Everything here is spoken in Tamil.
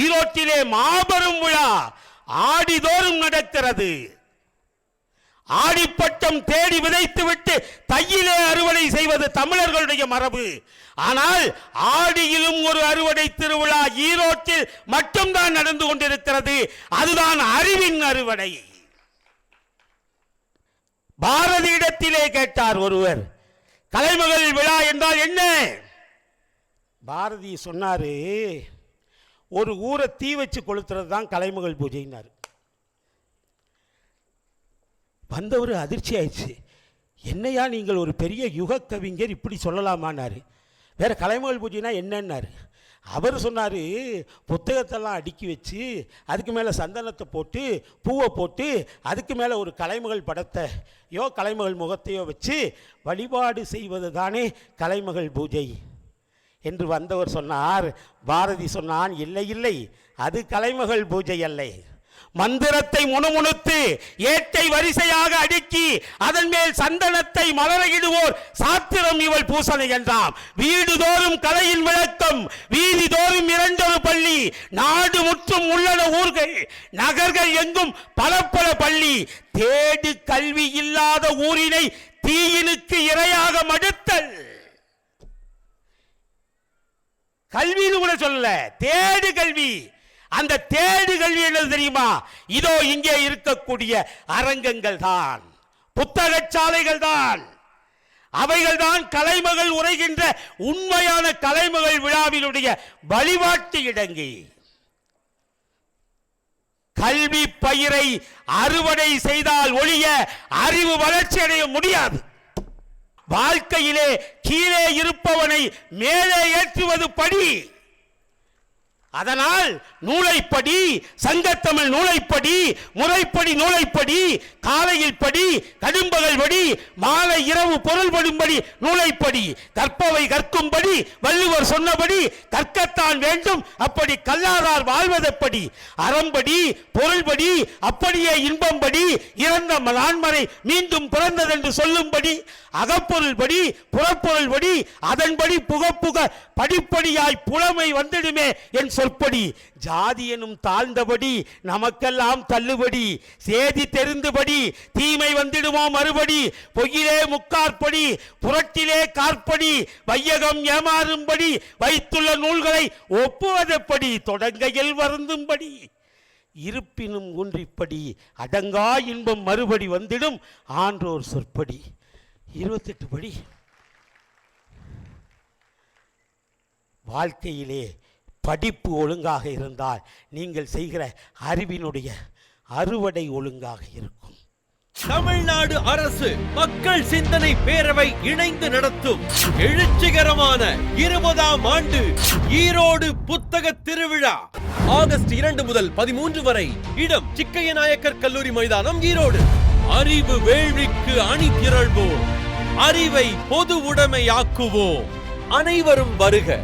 ஈரோட்டிலே மாபெரும் விழா ஆடிதோறும் நடக்கிறது. ஆடிப்பட்டம் தேடி விதைத்துவிட்டு தையிலே அறுவடை செய்வது தமிழர்களுடைய மரபு. ஆனால் ஆடியிலும் ஒரு அறுவடை திருவிழா ஈரோட்டில் மட்டும்தான் நடந்து கொண்டிருக்கிறது. அதுதான் அறிவின் அறுவடை. பாரதியிடத்திலே கேட்டார் ஒருவர், கலைமகள் விழா என்றால் என்ன? பாரதி சொன்னாரு, ஒரு ஊரை தீ வச்சு கொளுத்துறது தான் கலைமகள் பூஜைனாரு. வந்தவர் அதிர்ச்சி ஆயிடுச்சு. என்னையா நீங்கள் ஒரு பெரிய யுக கவிஞர் இப்படி சொல்லலாமான்னாரு. வேற கலைமகள் பூஜைனா என்னன்னாரு. அவர் சொன்னார், புத்தகத்தெல்லாம் அடுக்கி வச்சு அதுக்கு மேலே சந்தனத்தை போட்டு பூவை போட்டு அதுக்கு மேலே ஒரு கலைமகள் படத்தையோ கலைமகள் முகத்தையோ வச்சு வழிபாடு செய்வது தானே கலைமகள் பூஜை என்று வந்தவர் சொன்னார். பாரதி சொன்னான், இல்லை இல்லை, அது கலைமகள் பூஜை அல்ல. மந்திரத்தை முணுமுணுத்து ஏட்டை வரிசையாக அடுக்கி அதன் மேல் சந்தனத்தை மலரையிடுவோர் சாத்திரம் இவள் பூசனை என்றாம். வீடுதோறும் கலையின் விளக்கம், வீதி தோறும் இரண்டொரு பள்ளி, நாடு முற்றும் உள்ளன ஊர்கள், நகர்கள் எங்கும் பல பல பள்ளி, தேடு கல்வி இல்லாத ஊரினை தீயினுக்கு இரையாக மடுத்தல். கல்வின்னு கூட சொல்லல, தேடு கல்வி. அந்த தேடு கல்வி என்னது தெரியுமா? இதோ இங்கே இருக்கக்கூடிய அரங்கங்கள் தான், புத்தக சாலைகள் தான், அவைகள் தான் கலைமகள் உரைகின்ற உண்மையான கலைமகள் விழாவினுடைய வழிபாட்டு இடங்கி. கல்வி பயிரை அறுவடை செய்தால் ஒழிய அறிவு வளர்ச்சி அடைய முடியாது. வாழ்க்கையிலே கீழே இருப்பவனை மேலே ஏற்றுவது படி. அதனால் நூலைப்படி, சங்கத்தமிழ் நூலைப்படி, முறைப்படி நூலைப்படி, காலையில் படி, கடும்பகல் படி, மாலை இரவு பொருள்படும்படி நூலைப்படி, கற்பவை கற்கும்படி வள்ளுவர் சொன்னபடி கற்கத்தான் வேண்டும், அப்படி கல்லாதார் வாழ்வதப்படி, அறம்படி பொருள்படி, அப்படியே இன்பம்படி, இறந்த நான்மறை மீண்டும் பிறந்ததென்று சொல்லும்படி, அகப்பொருள்படி புறப்பொருள்படி, அதன்படி புகப்புக படிப்படியாய் புலமை வந்துடுமே என் சொற்படி, ஜாதி எனும் தாழ்ந்தபடி நமக்கெல்லாம் தள்ளுபடி, சேதி தெரிந்துபடி தீமை வந்திடுமோ மறுபடி, பொய்யிலே முக்காற்படி புரட்டிலே காற்படி, வையகம் ஏமாறும்படி வைத்துள்ள நூல்களை ஒப்புவதப்படி, தொடங்கையில் வருந்தும்படி, இருப்பினும் ஒன்றிப்படி அடங்கா இன்பம் மறுபடி வந்திடும் ஆன்றோர் சொற்படி. 28 படி. வாழ்க்கையிலே படிப்பு ஒழுங்காக இருந்தால் நீங்கள் செய்கிற அறிவினுடைய அறுவடை ஒழுங்காக இருக்கும். தமிழ்நாடு அரசு மக்கள் சிந்தனை பேரவை இணைந்து நடத்தும் எழுச்சிகரமான 20ஆம் ஆண்டு ஈரோடு புத்தக திருவிழா ஆகஸ்ட் 2 முதல் 13 வரை. இடம் சிக்கைய நாயக்கர் கல்லூரி மைதானம், ஈரோடு. அறிவு வேள்விக்கு அணி திரள்வோம், அறிவை பொது உடைமையாக்குவோம். அனைவரும் வருக.